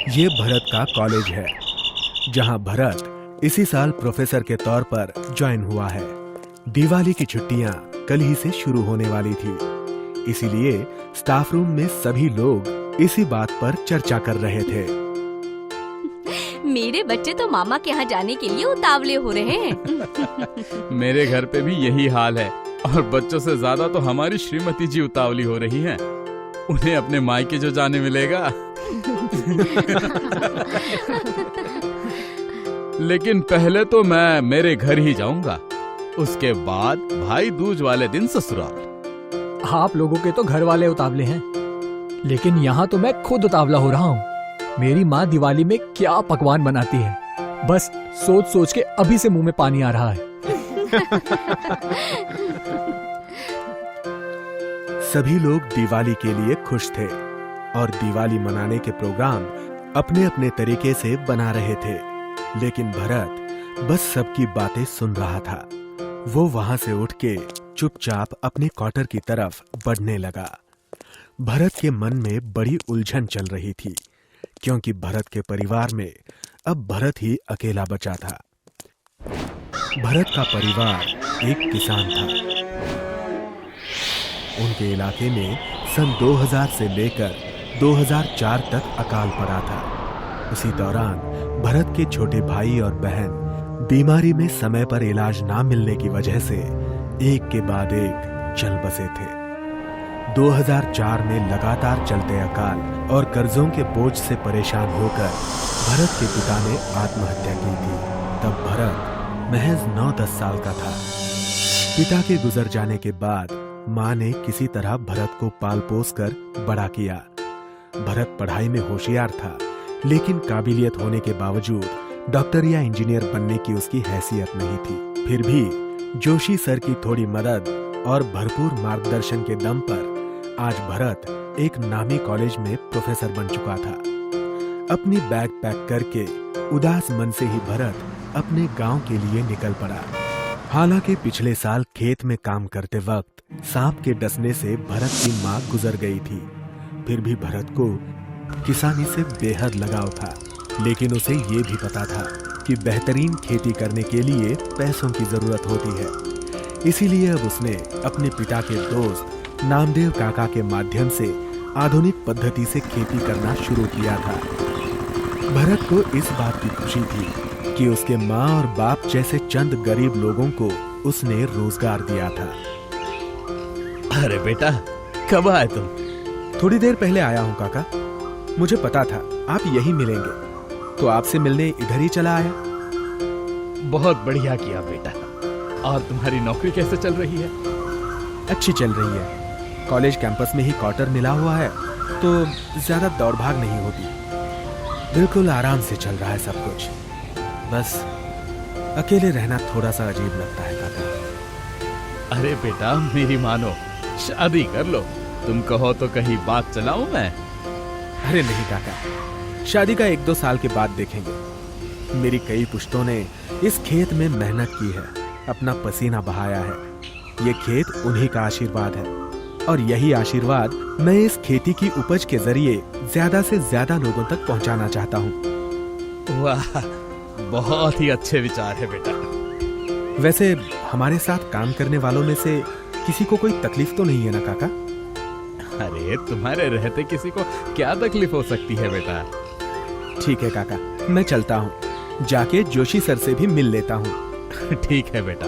ये भरत का कॉलेज है, जहां भरत इसी साल प्रोफेसर के तौर पर ज्वाइन हुआ है। दिवाली की छुट्टियां कल ही से शुरू होने वाली थी, इसीलिए स्टाफ रूम में सभी लोग इसी बात पर चर्चा कर रहे थे। मेरे बच्चे तो मामा के यहाँ जाने के लिए उतावले हो रहे हैं। मेरे घर पे भी यही हाल है और बच्चों से ज्यादा तो हमारी श्रीमती जी उतावली हो रही हैं। उन्हें अपने मायके जो जाने मिलेगा। लेकिन पहले तो मैं मेरे घर ही जाऊंगा, उसके बाद भाई दूज वाले दिन ससुराल। आप लोगों के तो घर वाले उतावले हैं, लेकिन यहाँ तो मैं खुद उतावला हो रहा हूँ। मेरी माँ दिवाली में क्या पकवान बनाती है, बस सोच सोच के अभी से मुंह में पानी आ रहा है। सभी लोग दिवाली के लिए खुश थे और दिवाली मनाने के प्रोग्राम अपने अपने तरीके से बना रहे थे। लेकिन भरत बस सबकी बातें सुन रहा था। वो वहां से उठ के चुपचाप अपने क्वार्टर की तरफ बढ़ने लगा। भरत के मन में बड़ी उलझन चल रही थी, क्योंकि भरत के परिवार में अब भरत ही अकेला बचा था। भरत का परिवार एक किसान था। उनके इलाके में सन 2000 से लेकर 2004 तक अकाल पड़ा था। उसी दौरान भरत के छोटे भाई और बहन बीमारी में समय पर इलाज ना मिलने की वजह से एक के बाद एक चल बसे थे। 2004 में लगातार चलते अकाल और कर्जों के बोझ से परेशान होकर भरत के पिता ने आत्महत्या की थी। तब भरत महज 9-10 साल का था। पिता के गुजर जाने के बाद माँ ने किसी तरह भरत को पाल पोस कर बड़ा किया। भरत पढ़ाई में होशियार था, लेकिन काबिलियत होने के बावजूद डॉक्टर या इंजीनियर बनने की उसकी हैसियत नहीं थी। फिर भी जोशी सर की थोड़ी मदद और भरपूर मार्गदर्शन के दम पर आज भरत एक नामी कॉलेज में प्रोफेसर बन चुका था। अपनी बैग पैक करके उदास मन से ही भरत अपने गांव के लिए निकल पड़ा। हालांकि पिछले साल खेत में काम करते वक्त सांप के डसने से भरत की मां गुजर गई थी। फिर भी भरत को किसानी से बेहद लगाव था, लेकिन उसे ये भी पता था कि बेहतरीन खेती करने के लिए पैसों की जरूरत होती है। इसीलिए अब उसने अपने पिता के दोस्त नामदेव काका के माध्यम से आधुनिक पद्धति से खेती करना शुरू किया था। भरत को इस बात की खुशी थी कि उसके माँ और बाप जैसे चंद गरीब लोगों को उसने रोजगार दिया था। अरे बेटा, कब आए तुम? थोड़ी देर पहले आया हूँ काका। मुझे पता था आप यही मिलेंगे, तो आपसे मिलने इधर ही चला आया। बहुत बढ़िया किया बेटा। और तुम्हारी नौकरी कैसे चल रही है? अच्छी चल रही है। कॉलेज कैंपस में ही क्वार्टर मिला हुआ है, तो ज्यादा दौड़ भाग नहीं होती। बिल्कुल आराम से चल रहा है सब कुछ। बस अकेले रहना थोड़ा सा अजीब लगता है काका। अरे बेटा, मेरी मानो, शादी कर लो। तुम कहो तो कहीं बात चलाऊं मैं? अरे नहीं काका, शादी का 1-2 साल के बाद देखेंगे। मेरी कई पुश्तों ने इस खेत में मेहनत की है, अपना पसीना बहाया है। ये खेत उन्हीं का आशीर्वाद है, और यही आशीर्वाद मैं इस खेती की उपज के जरिए ज्यादा से ज्यादा लोगों तक पहुंचाना चाहता हूँ। वाह, बहुत ही अच्छे विचार है बेटा। वैसे हमारे साथ काम करने वालों में से किसी को कोई तकलीफ तो नहीं है ना काका? अरे तुम्हारे रहते किसी को क्या तकलीफ हो सकती है बेटा? ठीक है काका, मैं चलता हूँ। जाके जोशी सर से भी मिल लेता हूँ। ठीक है बेटा,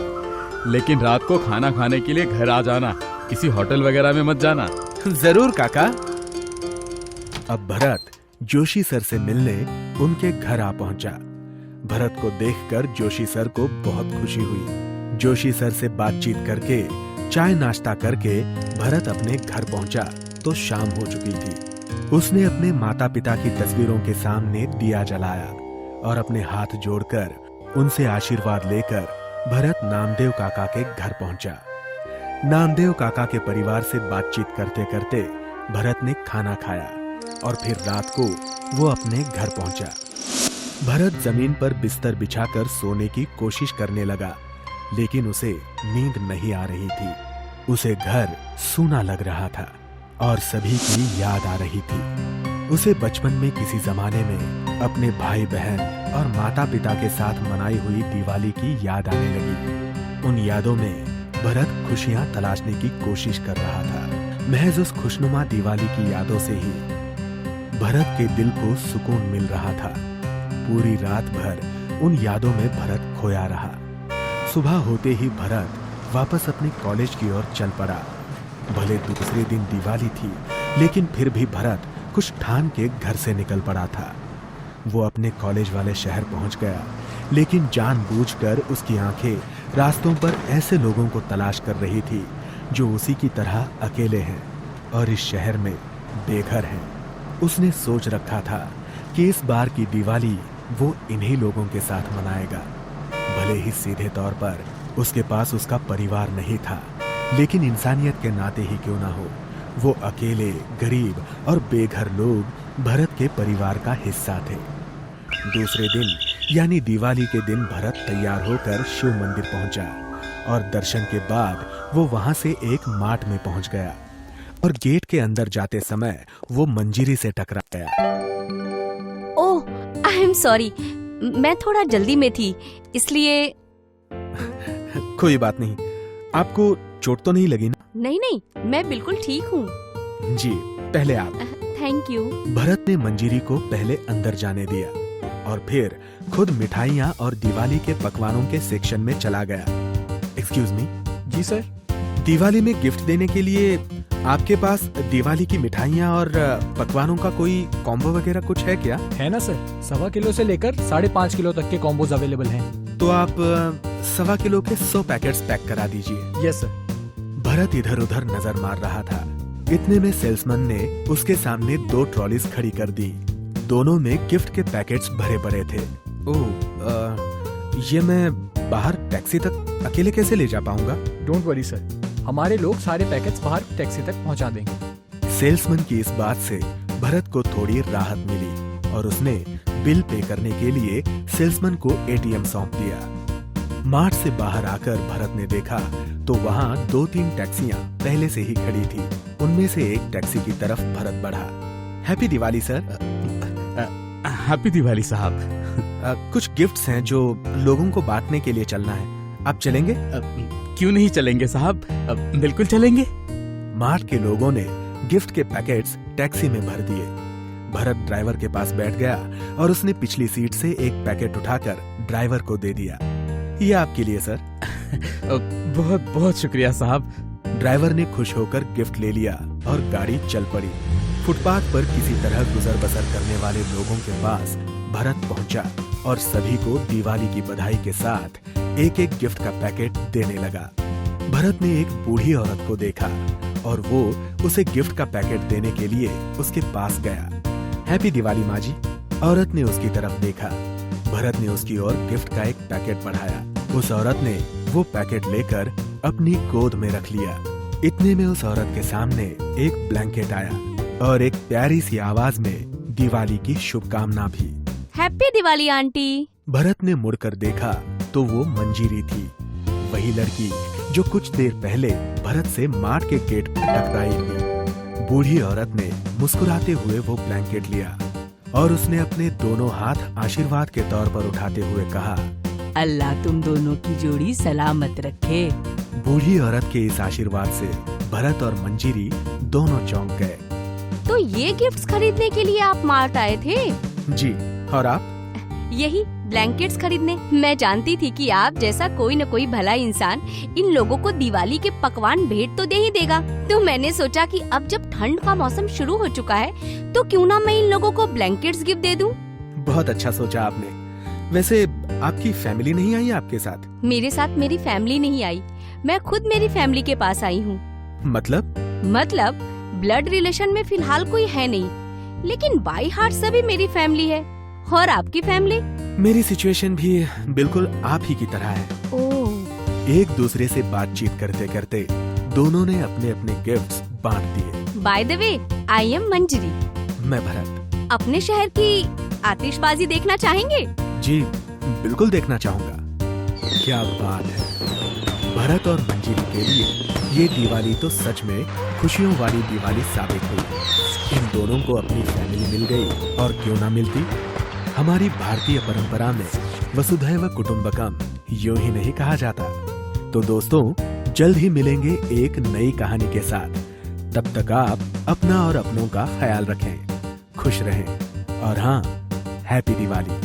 लेकिन रात को खाना खाने के लिए घर आ जाना, किसी होटल वगैरह में मत जाना। जरूर काका। अब भरत जोशी सर से मिलने उनके घर आ पहुंचा। भरत को देखकर जोशी सर को बहुत खुशी हुई। जोशी सर से बातचीत करके चाय नाश्ता करके भरत अपने घर पहुंचा तो शाम हो चुकी थी। उसने अपने माता पिता की तस्वीरों के सामने दिया जलाया और अपने हाथ जोड़कर उनसे आशीर्वाद लेकर भरत नामदेव काका के घर पहुंचा। नामदेव काका के परिवार से बातचीत करते करते भरत ने खाना खाया और फिर रात को वो अपने घर पहुंचा। भरत जमीन पर बिस्तर बिछाकर सोने की कोशिश करने लगा, लेकिन उसे नींद नहीं आ रही थी। उसे घर सूना लग रहा था और सभी की याद आ रही थी। उसे बचपन में किसी जमाने में अपने भाई बहन और माता पिता के साथ मनाई हुई दिवाली की याद आने लगी। उन यादों में भरत खुशियां तलाशने की कोशिश कर रहा था। महज उस खुशनुमा दिवाली की यादों से ही भरत के दिल को सुकून मिल रहा था। पूरी रात भर उन यादों में भरत खोया रहा। सुबह होते ही भरत वापस अपने कॉलेज की ओर चल पड़ा। भले दूसरे दिन दिवाली थी, लेकिन फिर भी भरत कुछ ठान के घर से निकल पड़ा था। वो अपने कॉलेज वाले शहर पहुंच गया, लेकिन जानबूझकर उसकी आंखें रास्तों पर ऐसे लोगों को तलाश कर रही थी जो उसी की तरह अकेले हैं और इस शहर में बेघर हैं। उसने सोच रखा था कि इस बार की दिवाली वो इन्हीं लोगों के साथ मनाएगा। भले ही सीधे तौर पर उसके पास उसका परिवार नहीं था, लेकिन इंसानियत के नाते ही क्यों ना हो, वो अकेले, गरीब और बेघर लोग भरत के परिवार का हिस्सा थे। दूसरे दिन यानी दिवाली के दिन भरत तैयार होकर शिव मंदिर पहुंचा और दर्शन के बाद वो वहां से एक मार्ट में पहुंच गया और गेट के अंदर जाते समय वो मंजीरी से टकरा गया। ओह, आई एम सॉरी, मैं थोड़ा जल्दी में थी, इसलिए। कोई बात नहीं, आपको चोट तो नहीं लगी ना? नहीं नहीं, मैं बिल्कुल ठीक हूँ। जी, पहले आप। Thank you. भरत ने मंजीरी को पहले अंदर जाने दिया और फिर खुद मिठाइयाँ और दिवाली के पकवानों के सेक्शन में चला गया। Excuse me. जी सर। दिवाली में गिफ्ट देने के लिए आपके पास दिवाली की मिठाइयाँ और पकवानों का कोई कॉम्बो वगैरह कुछ है क्या? है ना सर, 1.25 किलो से लेकर 5.5 किलो तक के कॉम्बोज अवेलेबल हैं। तो आप 1.25 किलो के 100 पैकेट्स पैक करा दीजिए। Yes sir. भरत इधर उधर नजर मार रहा था। इतने में सेल्समैन ने उसके सामने 2 ट्रॉलीज खड़ी कर दी। दोनों में गिफ्ट के पैकेट्स भरे पड़े थे। ये मैं बाहर टैक्सी तक अकेले कैसे ले जा पाऊंगा? डोंट वरी सर, हमारे लोग सारे पैकेट्स बाहर टैक्सी तक पहुंचा देंगे। सेल्समैन की इस बात से भरत को थोड़ी राहत मिली और उसने बिल पे करने के लिए सेल्समैन को एटीएम सौंप दिया। मार्ट से बाहर आकर भरत ने देखा तो वहाँ 2-3 टैक्सियां पहले से ही खड़ी थी। उनमें से एक टैक्सी की तरफ भरत बढ़ा। Happy Diwali sir. Happy Diwali साहब। कुछ गिफ्ट्स हैं जो लोगों को बांटने के लिए चलना है, आप चलेंगे? क्यों नहीं चलेंगे साहब, बिल्कुल चलेंगे। मार्ट के लोगों ने गिफ्ट के पैकेट्स टैक्सी में भर दिए। भरत ड्राइवर के पास बैठ गया और उसने पिछली सीट से एक पैकेट उठाकर ड्राइवर को दे दिया। ये आपके लिए सर। बहुत बहुत शुक्रिया साहब। ड्राइवर ने खुश होकर गिफ्ट ले लिया और गाड़ी चल पड़ी। फुटपाथ पर किसी तरह गुजर बसर करने वाले लोगों के पास भरत पहुंचा और सभी को दिवाली की बधाई के साथ एक एक गिफ्ट का पैकेट देने लगा। भरत ने एक बूढ़ी औरत को देखा और वो उसे गिफ्ट का पैकेट देने के लिए उसके पास गया। हैप्पी दिवाली माँ जी। औरत ने उसकी तरफ देखा। भरत ने उसकी ओर गिफ्ट का एक पैकेट बढ़ाया। उस औरत ने वो पैकेट लेकर अपनी गोद में रख लिया। इतने में उस औरत के सामने एक ब्लैंकेट आया और एक प्यारी सी आवाज में दिवाली की शुभकामना भी। Happy Diwali aunty. भरत ने मुड़कर देखा तो वो मंजीरी थी, वही लड़की जो कुछ देर पहले भरत से मार्ट के गेट पर टकराई थी। बूढ़ी औरत ने मुस्कुराते हुए वो ब्लैंकेट लिया और उसने अपने दोनों हाथ आशीर्वाद के तौर पर उठाते हुए कहा, अल्लाह तुम दोनों की जोड़ी सलामत रखे। बूढ़ी औरत के इस आशीर्वाद से भरत और मंजीरी दोनों चौंक गए। तो ये गिफ्ट्स खरीदने के लिए आप मार्ट आए थे? जी, और आप? यही ब्लैंकेट्स खरीदने। मैं जानती थी कि आप जैसा कोई न कोई भला इंसान इन लोगों को दिवाली के पकवान भेंट तो दे ही देगा। तो मैंने सोचा कि अब जब ठंड का मौसम शुरू हो चुका है तो क्यों ना मैं इन लोगों को ब्लैंकेट्स गिफ्ट दे दूं। बहुत अच्छा सोचा आपने। वैसे आपकी फैमिली नहीं आई आपके साथ? मेरे साथ मेरी फैमिली नहीं आई, मैं खुद मेरी फैमिली के पास आई हूँ। मतलब ब्लड रिलेशन में फिलहाल कोई है नहीं, लेकिन बाई हार्ट सभी मेरी फैमिली है। और आपकी फैमिली? मेरी सिचुएशन भी बिल्कुल आप ही की तरह है। ओह। एक दूसरे से बातचीत करते करते दोनों ने अपने अपने गिफ्ट्स बांट दिए। By the way, I am Manjari. मैं भरत। अपने शहर की आतिशबाजी देखना चाहेंगे? जी, बिल्कुल देखना चाहूंगा। क्या बात है। भरत और मंजिरी के लिए ये दिवाली तो सच में खुशियों वाली दिवाली साबित हुई। इन दोनों को अपनी फैमिली मिल गई, और क्यों ना मिलती। हमारी भारतीय परंपरा में वसुधैव कुटुंबकम यूं ही नहीं कहा जाता। तो दोस्तों, जल्द ही मिलेंगे एक नई कहानी के साथ। तब तक आप अपना और अपनों का ख्याल रखें, खुश रहें, और हाँ, हैप्पी दिवाली।